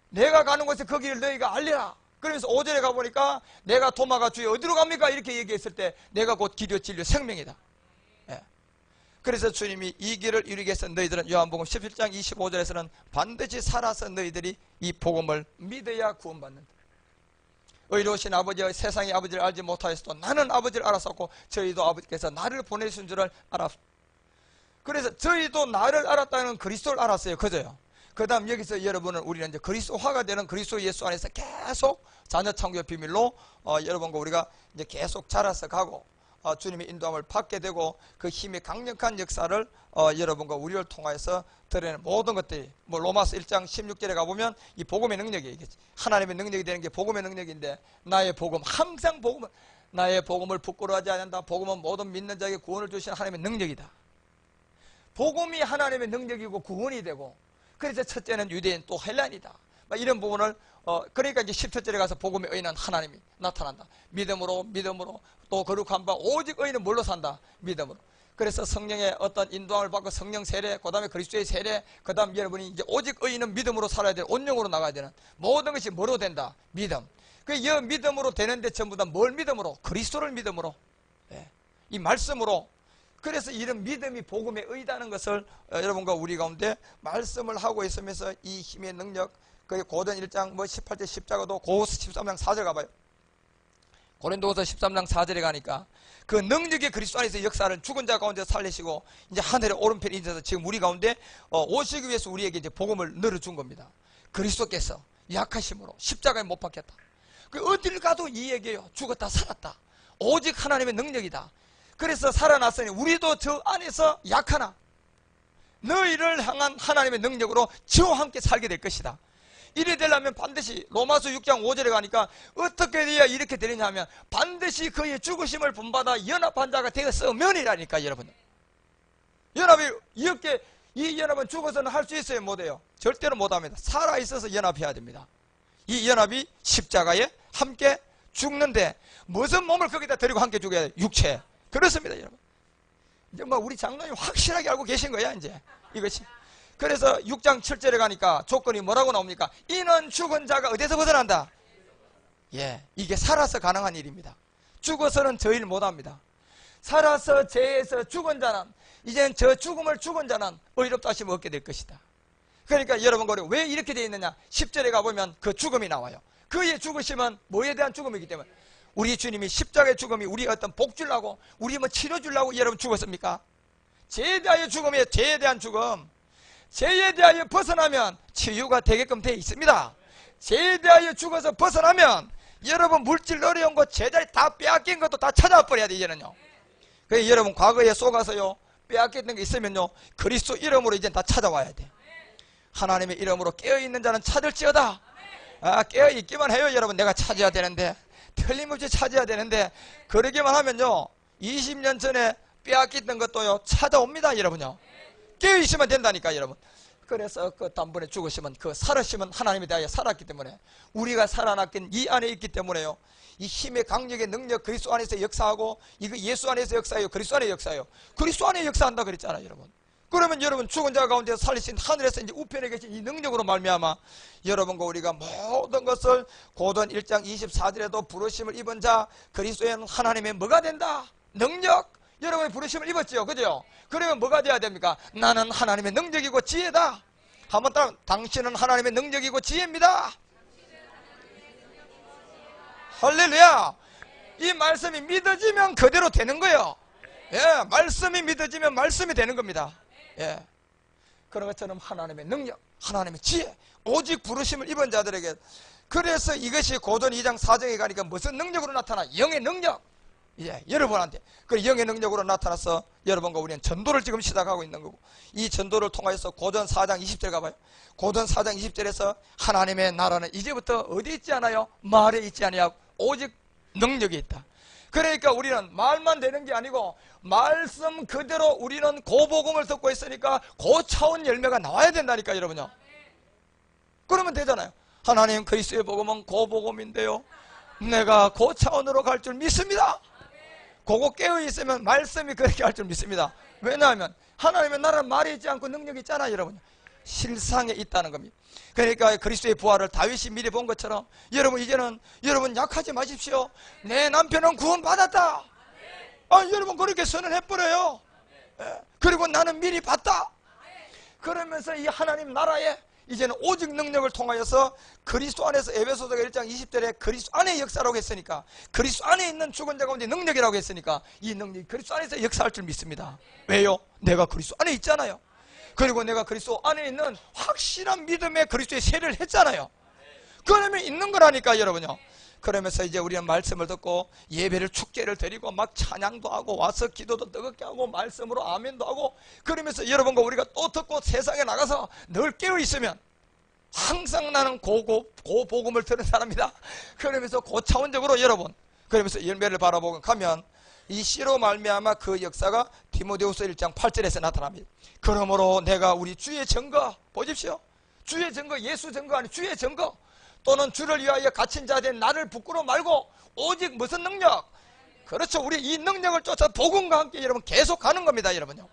내가 가는 곳에 그 길을 너희가 알리라. 그러면서 5절에 가보니까 내가 도마가 주여 어디로 갑니까? 이렇게 얘기했을 때 내가 곧 길이요 진리요 생명이다. 예. 그래서 주님이 이 길을 이루기 위해서 너희들은 요한복음 17장 25절에서는 반드시 살아서 너희들이 이 복음을 믿어야 구원받는다. 의로우신 아버지의 세상의 아버지를 알지 못하였어도 나는 아버지를 알았었고 저희도 아버지께서 나를 보내신 줄을 알았습니다. 그래서 저희도 나를 알았다는 그리스도를 알았어요. 그죠요? 그 다음 여기서 여러분은 우리는 이제 그리스도화가 되는 그리스도 예수 안에서 계속 자녀 창조의 비밀로 여러분과 우리가 이제 계속 자라서 가고 주님의 인도함을 받게 되고 그 힘이 강력한 역사를 여러분과 우리를 통하여서 드러내는 모든 것들이 뭐 로마서 1장 16절에 가보면 이 복음의 능력이 얘기했지. 하나님의 능력이 되는 게 복음의 능력인데 나의 복음 항상 복음은 나의 복음을 부끄러워하지 않는다. 복음은 모든 믿는 자에게 구원을 주시는 하나님의 능력이다. 복음이 하나님의 능력이고 구원이 되고 그래서 첫째는 유대인 또 헬라인이다. 이런 부분을 그러니까 이제 10절에 가서 복음의 의인은 하나님이 나타난다. 믿음으로 또 거룩한 바 오직 의인은 뭘로 산다? 믿음으로. 그래서 성령의 어떤 인도함을 받고 성령 세례, 그 다음에 그리스도의 세례, 그 다음 여러분이 이제 오직 의인은 믿음으로 살아야 되는 온영으로 나가야 되는 모든 것이 뭐로 된다? 믿음. 그 이 믿음으로 되는데 전부 다 뭘 믿음으로? 그리스도를 믿음으로. 예. 이 말씀으로. 그래서 이런 믿음이 복음의 의다는 것을 여러분과 우리 가운데 말씀을 하고 있으면서 이 힘의 능력, 그 고전 1장 18절 십자가도 고 13장 4절 가봐요. 고린도후서 13장 4절에 가니까 그 능력의 그리스도 안에서 역사를 죽은 자 가운데 살리시고 이제 하늘의 오른편에 앉아서 지금 우리 가운데 오시기 위해서 우리에게 이제 복음을 늘어준 겁니다. 그리스도께서 약하심으로 십자가에 못 박혔다. 그 어딜 가도 이 얘기예요. 죽었다 살았다. 오직 하나님의 능력이다. 그래서 살아났으니 우리도 저 안에서 약하나 너희를 향한 하나님의 능력으로 저와 함께 살게 될 것이다. 이래 되려면 반드시 로마서 6장 5절에 가니까 어떻게 돼야 이렇게 되느냐 하면 반드시 그의 죽으심을 본받아 연합한 자가 되었으면이라니까. 여러분, 연합이 이렇게 이 연합은 죽어서는 할 수 있어요? 못해요? 절대로 못합니다. 살아있어서 연합해야 됩니다. 이 연합이 십자가에 함께 죽는데 무슨 몸을 거기다 데리고 함께 죽여야 돼요? 육체. 그렇습니다. 여러분, 이제 뭐 우리 장로님 확실하게 알고 계신 거야 이제 이것이. 그래서 6장 7절에 가니까 조건이 뭐라고 나옵니까? 이는 죽은 자가 어디서 벗어난다? 예, 이게 살아서 가능한 일입니다. 죽어서는 저 일 못합니다. 살아서 죄에서 죽은 자는 이제는 저 죽음을 죽은 자는 의롭다 하심을 얻게 될 것이다. 그러니까 여러분 왜 이렇게 되어 있느냐? 10절에 가보면 그 죽음이 나와요. 그의 죽으심은 뭐에 대한 죽음이기 때문에 우리 주님이 십자가의 죽음이 우리 어떤 복 주려고 우리 뭐 치료 주려고 여러분 죽었습니까? 죄에 대하여 죽음이에요. 죄에 대한 죽음. 죄에 대하여 벗어나면 치유가 되게끔 되어 있습니다. 죄에 대하여 죽어서 벗어나면 여러분 물질 어려운 것 제자리 다 빼앗긴 것도 다 찾아와 버려야 돼 이제는요. 그래서 여러분 과거에 속아서요 빼앗겼던 게 있으면요 그리스도 이름으로 이제 다 찾아와야 돼. 하나님의 이름으로 깨어있는 자는 찾을지어다. 깨어있기만 해요. 여러분 내가 찾아야 되는데 틀림없이 찾아야 되는데 그러기만 하면요 20년 전에 빼앗겼던 것도요 찾아옵니다. 여러분요 깨어있으면 된다니까 여러분. 그래서 그 단번에 죽으시면 그 살으시면 하나님에 대하여 살았기 때문에 우리가 살아났긴 이 안에 있기 때문에요 이 힘의 강력의 능력 그리스도 안에서 역사하고 이거 예수 안에서 역사해요. 그리스도 안에 역사해요. 그리스도 안에 역사한다 그랬잖아요. 여러분 그러면 여러분 죽은 자 가운데 살리신 하늘에서 이제 우편에 계신 이 능력으로 말미암아 여러분과 우리가 모든 것을 고전 1장 24절에도 부르심을 입은 자 그리스도에는 하나님의 뭐가 된다? 능력. 여러분이 부르심을 입었지요. 그죠? 그러면 뭐가 돼야 됩니까? 나는 하나님의 능력이고 지혜다. 한번 따라 당신은 하나님의 능력이고 지혜입니다. 할렐루야. 이 말씀이 믿어지면 그대로 되는 거예요. 예, 말씀이 믿어지면 말씀이 되는 겁니다. 예, 그런 것처럼 하나님의 능력, 하나님의 지혜, 오직 부르심을 입은 자들에게. 그래서 이것이 고전 2장 4장에 가니까 무슨 능력으로 나타나? 영의 능력. 예, 여러분한테 그 영의 능력으로 나타나서 여러분과 우리는 전도를 지금 시작하고 있는 거고 이 전도를 통해서 고전 4장 20절 가봐요. 고전 4장 20절에서 하나님의 나라는 이제부터 어디 있지 않아요? 말에 있지 않아요. 오직 능력이 있다. 그러니까 우리는 말만 되는 게 아니고 말씀 그대로 우리는 고복음을 듣고 있으니까 고차원 열매가 나와야 된다니까 여러분요. 그러면 되잖아요. 하나님 그리스도의 복음은 고복음인데요 내가 고차원으로 갈 줄 믿습니다. 그거 깨어있으면 말씀이 그렇게 할 줄 믿습니다. 왜냐하면 하나님의 나라는 말이 있지 않고 능력이 있잖아요. 여러분 실상에 있다는 겁니다. 그러니까 그리스도의 부활을 다윗이 미리 본 것처럼 여러분 이제는 여러분 약하지 마십시오. 내 남편은 구원받았다. 여러분 그렇게 선언해버려요. 그리고 나는 미리 봤다. 그러면서 이 하나님 나라에 이제는 오직 능력을 통하여서 그리스도 안에서 에베소서 1장 20절에 그리스도 안에 역사라고 했으니까 그리스도 안에 있는 죽은 자 가운데 능력이라고 했으니까 이 능력이 그리스도 안에서 역사할 줄 믿습니다. 왜요? 내가 그리스도 안에 있잖아요. 그리고 내가 그리스도 안에 있는 확실한 믿음에 그리스도의 세례를 했잖아요. 그러면 있는 거라니까 여러분요. 그러면서 이제 우리는 말씀을 듣고 예배를 축제를 드리고 막 찬양도 하고 와서 기도도 뜨겁게 하고 말씀으로 아멘도 하고 그러면서 여러분과 우리가 또 듣고 세상에 나가서 늘 깨어 있으면 항상 나는 고복음을 들은 사람이다. 그러면서 고차원적으로 여러분 그러면서 열매를 바라보고 가면 이 씨로 말미암아 그 역사가 디모데후서 1장 8절에서 나타납니다. 그러므로 내가 우리 주의 증거 보십시오. 주의 증거 예수 증거 아니 주의 증거 또는 주를 위하여 갇힌 자 된 나를 부끄러워 말고 오직 무슨 능력? 그렇죠. 우리 이 능력을 쫓아 복음과 함께 여러분 계속 가는 겁니다. 여러분요.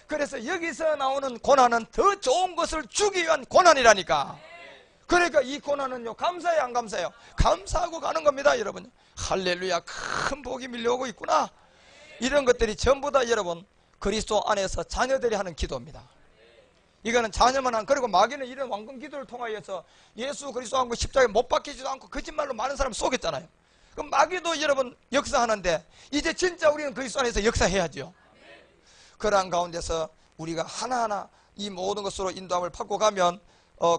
그래서 여기서 나오는 고난은 더 좋은 것을 주기 위한 고난이라니까. 그러니까 이 고난은요 감사해요 안 감사해요? 감사하고 가는 겁니다. 여러분 할렐루야 큰 복이 밀려오고 있구나. 이런 것들이 전부 다 여러분 그리스도 안에서 자녀들이 하는 기도입니다. 이거는 자녀만 한 그리고 마귀는 이런 왕궁 기도를 통하여서 예수 그리스도 한 거 십자가에 못 박히지도 않고 거짓말로 많은 사람 속였잖아요. 그럼 마귀도 여러분 역사하는데 이제 진짜 우리는 그리스도 안에서 역사해야죠. 그러한 가운데서 우리가 하나하나 이 모든 것으로 인도함을 받고 가면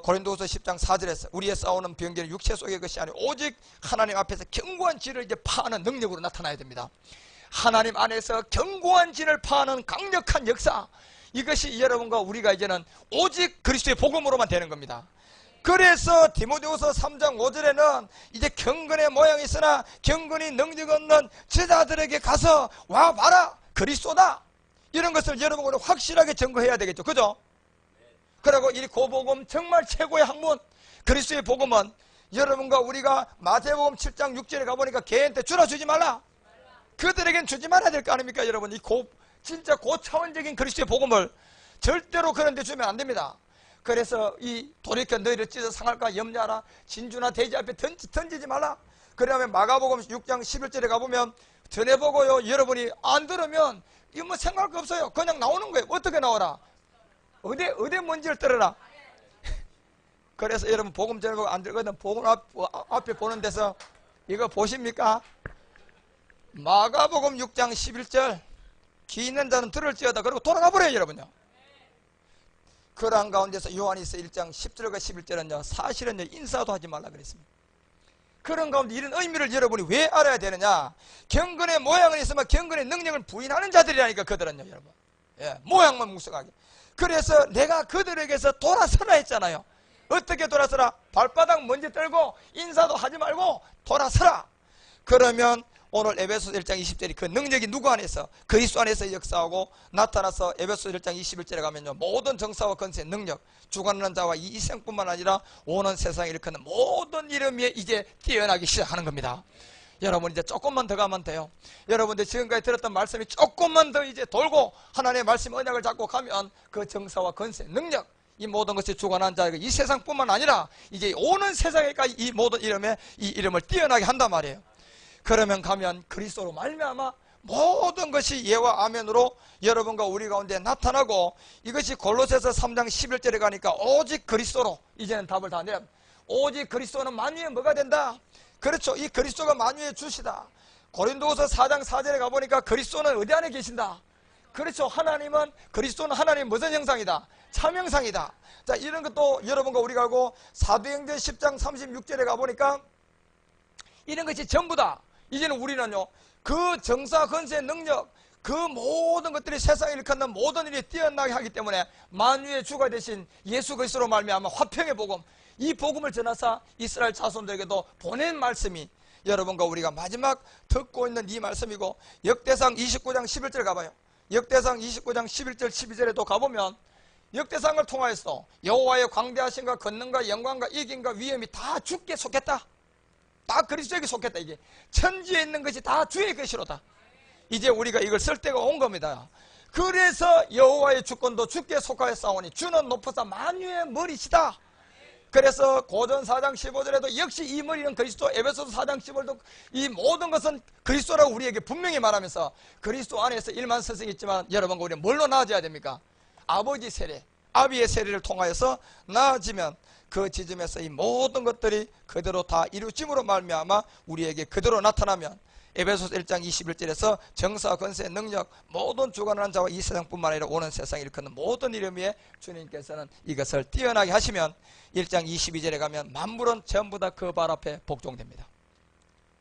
고린도후서 10장 4절에서 우리의 싸우는 병기는 육체 속의 것이 아니고 오직 하나님 앞에서 견고한 진을 이제 파하는 능력으로 나타나야 됩니다. 하나님 안에서 견고한 진을 파하는 강력한 역사, 이것이 여러분과 우리가 이제는 오직 그리스도의 복음으로만 되는 겁니다. 그래서 디모데후서 3장 5절에는 이제 경건의 모양이 있으나 경건이 능력 없는 제자들에게 가서 와 봐라 그리스도다, 이런 것을 여러분은 확실하게 증거해야 되겠죠. 그죠? 그리고 이 고복음 정말 최고의 학문 그리스도의 복음은 여러분과 우리가 마태복음 7장 6절에 가보니까 개인한테 주지 말라, 그들에겐 주지 말아야 될 거 아닙니까? 여러분 이 진짜 고차원적인 그리스도의 복음을 절대로 그런 데 주면 안 됩니다. 그래서 이 돌이켜 너희를 찢어 상할까 염려하라, 진주나 돼지 앞에 던지지 말라. 그러면 마가복음 6장 11절에 가보면 전해보고요, 여러분이 안 들으면 이거 뭐 생각할 거 없어요. 그냥 나오는 거예요. 어떻게 나오라? 어디 먼지를 떨어라. 그래서 여러분 복음 전해보고 안 들거든 복음 앞에 보는 데서 이거 보십니까? 마가복음 6장 11절 귀 있는 자는 들을지어다, 그리고 돌아가 버려요 여러분요. 그러한 가운데서 요한일서 1장 10절과 11절은요 사실은요 인사도 하지 말라 그랬습니다. 그런 가운데 이런 의미를 여러분이 왜 알아야 되느냐? 경건의 모양은 있으면 경건의 능력을 부인하는 자들이라니까 그들은요 여러분. 예, 모양만 묵직하게. 그래서 내가 그들에게서 돌아서라 했잖아요. 어떻게 돌아서라? 발바닥 먼지 떨고 인사도 하지 말고 돌아서라. 그러면 오늘 에베소서 1장 20절이 그 능력이 누구 안에서? 그리스도 안에서 역사하고 나타나서 에베소서 1장 21절에 가면요 모든 정사와 권세 능력 주관하는 자와 이 생뿐만 아니라 오는 세상을 일으키는 모든 이름에 이제 뛰어나기 시작하는 겁니다. 여러분 이제 조금만 더 가면 돼요. 여러분들 지금까지 들었던 말씀이 조금만 더 이제 돌고 하나님의 말씀 언약을 잡고 가면 그 정사와 권세 능력 이 모든 것이 주관하는 자가 이 세상뿐만 아니라 이제 오는 세상에까지 이 모든 이름에 이 이름을 뛰어나게 한단 말이에요. 그러면 가면 그리스도로 말미암아 모든 것이 예와 아멘으로 여러분과 우리 가운데 나타나고, 이것이 골로새서 3장 11절에 가니까 오직 그리스도로 이제는 답을 다 내요. 오직 그리스도는 만유의 뭐가 된다? 그렇죠. 이 그리스도가 만유의 주시다. 고린도후서 4장 4절에 가보니까 그리스도는 어디 안에 계신다? 그렇죠. 하나님은 그리스도는 하나님 무슨 형상이다? 참형상이다. 자, 이런 것도 여러분과 우리가 알고 사도행전 10장 36절에 가보니까 이런 것이 전부다. 이제는 우리는요 그 정사 권세 능력 그 모든 것들이 세상에 일으키는 모든 일이 뛰어나게 하기 때문에 만유의 주가 되신 예수 그리스도로 말미암아 화평의 복음, 이 복음을 전하사 이스라엘 자손들에게도 보낸 말씀이 여러분과 우리가 마지막 듣고 있는 이 말씀이고, 역대상 29장 11절 가봐요. 역대상 29장 11절 12절에도 가보면 역대상을 통하여서 여호와의 광대하심과 권능과 영광과 이김과 위엄이 다 주께 속했다. 다 그리스도에게 속했다. 이게 천지에 있는 것이 다 주의 것이로다. 이제 우리가 이걸 쓸 때가 온 겁니다. 그래서 여호와의 주권도 주께 속하여 싸우니 주는 높으사 만유의 머리시다. 그래서 고전 4장 15절에도 역시 이 머리는 그리스도, 에베소서 4장 15절도 이 모든 것은 그리스도라고 우리에게 분명히 말하면서 그리스도 안에서 일만 서성이 있지만 여러분과 우리는 뭘로 나아져야 됩니까? 아버지 세례, 아비의 세례를 통하여서 나아지면 그 지점에서 이 모든 것들이 그대로 다 이루어짐으로 말미암아 우리에게 그대로 나타나면 에베소서 1장 21절에서 정사, 권세, 능력 모든 주관하는 자와 이 세상뿐만 아니라 오는 세상에 일으키는 모든 이름 위에 주님께서는 이것을 뛰어나게 하시면 1장 22절에 가면 만물은 전부 다 그 발 앞에 복종됩니다.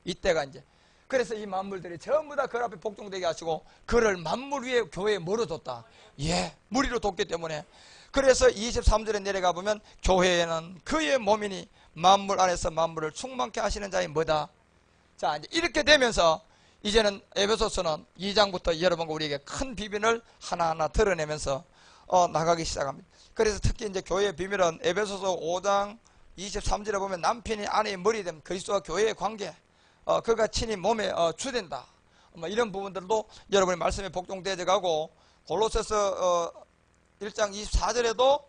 이때가 이제 그래서 이 만물들이 전부 다 그 앞에 복종되게 하시고 그를 만물 위에 교회에 멀어뒀다. 예, 무리로 뒀기 때문에. 그래서 23절에 내려가 보면 교회에는 그의 몸이니 만물 안에서 만물을 충만케 하시는 자의 뭐다? 자, 이제 이렇게 되면서 이제는 에베소서는 2장부터 여러분과 우리에게 큰 비밀을 하나하나 드러내면서 나가기 시작합니다. 그래서 특히 이제 교회의 비밀은 에베소서 5장 23절에 보면 남편이 아내의 머리 됨, 그리스도와 교회의 관계, 그가 친히 몸에 주된다. 이런 부분들도 여러분의 말씀에 복종되어 가고, 골로새서 1장 24절에도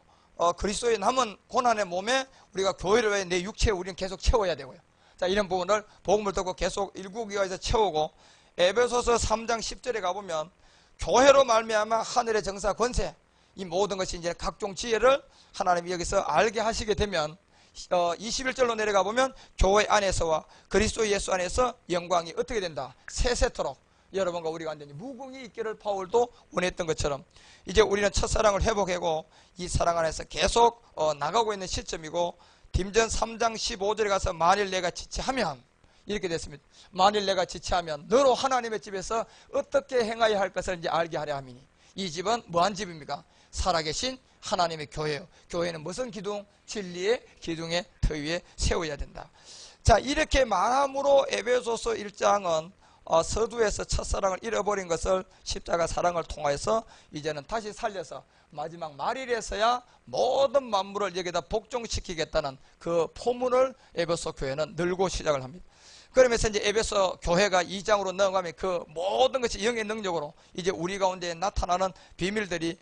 그리스도의 남은 고난의 몸에 우리가 교회를 위해 내 육체에 우리는 계속 채워야 되고요. 자, 이런 부분을 복음을 듣고 계속 일구기와에서 채우고, 에베소서 3장 10절에 가보면 교회로 말미암아 하늘의 정사 권세 이 모든 것이 이제 각종 지혜를 하나님이 여기서 알게 하시게 되면 21절로 내려가 보면 교회 안에서와 그리스도 예수 안에서 영광이 어떻게 된다? 세세토록 여러분과 우리가 완전히 무궁히 있기를 바울도 원했던 것처럼 이제 우리는 첫사랑을 회복하고 이 사랑 안에서 계속 나가고 있는 시점이고, 딤전 3장 15절에 가서 만일 내가 지체하면 이렇게 됐습니다. 만일 내가 지체하면 너로 하나님의 집에서 어떻게 행하여야 할 것을 이제 알게 하려 함이니, 이 집은 뭐한 집입니까? 살아계신 하나님의 교회예요. 교회는 무슨 기둥? 진리의 기둥의 터 위에 세워야 된다. 자, 이렇게 말함으로 에베소서 1장은 서두에서 첫사랑을 잃어버린 것을 십자가 사랑을 통하여서 이제는 다시 살려서 마지막 말일에서야 모든 만물을 여기다 복종시키겠다는 그 포문을 에베소 교회는 늘고 시작을 합니다. 그러면서 이제 에베소 교회가 2장으로 넘어가면 그 모든 것이 영의 능력으로 이제 우리 가운데 나타나는 비밀들이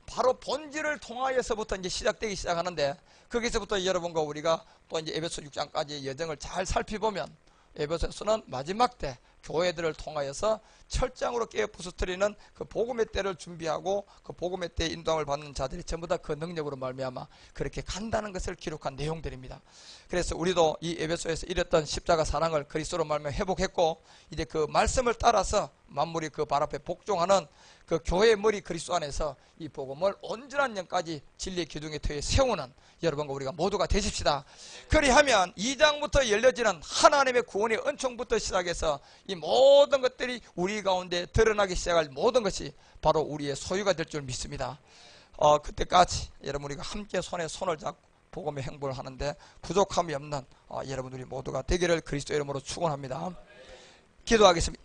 바로 본질을 통하여서부터 이제 시작되기 시작하는데, 거기서부터 여러분과 우리가 또 이제 에베소 6장까지의 여정을 잘 살펴보면 에베소서는 마지막 때 교회들을 통하여서 철장으로 깨어 부수뜨리는 그 복음의 때를 준비하고 그 복음의 때에 인도함을 받는 자들이 전부 다 그 능력으로 말미암아 그렇게 간다는 것을 기록한 내용들입니다. 그래서 우리도 이 에베소에서 잃었던 십자가 사랑을 그리스도로 말미암아 회복했고, 이제 그 말씀을 따라서 만물이 그 발 앞에 복종하는 그 교회의 머리 그리스도 안에서 이 복음을 온전한 영까지 진리의 기둥의 터에 세우는 여러분과 우리가 모두가 되십시다. 그리하면 2장부터 열려지는 하나님의 구원의 은총부터 시작해서 이 모든 것들이 우리 가운데 드러나기 시작할 모든 것이 바로 우리의 소유가 될 줄 믿습니다. 그때까지 여러분 우리가 함께 손에 손을 잡고 복음의 행보를 하는데 부족함이 없는 여러분들이 모두가 되기를 그리스도 이름으로 축원합니다. 기도하겠습니다.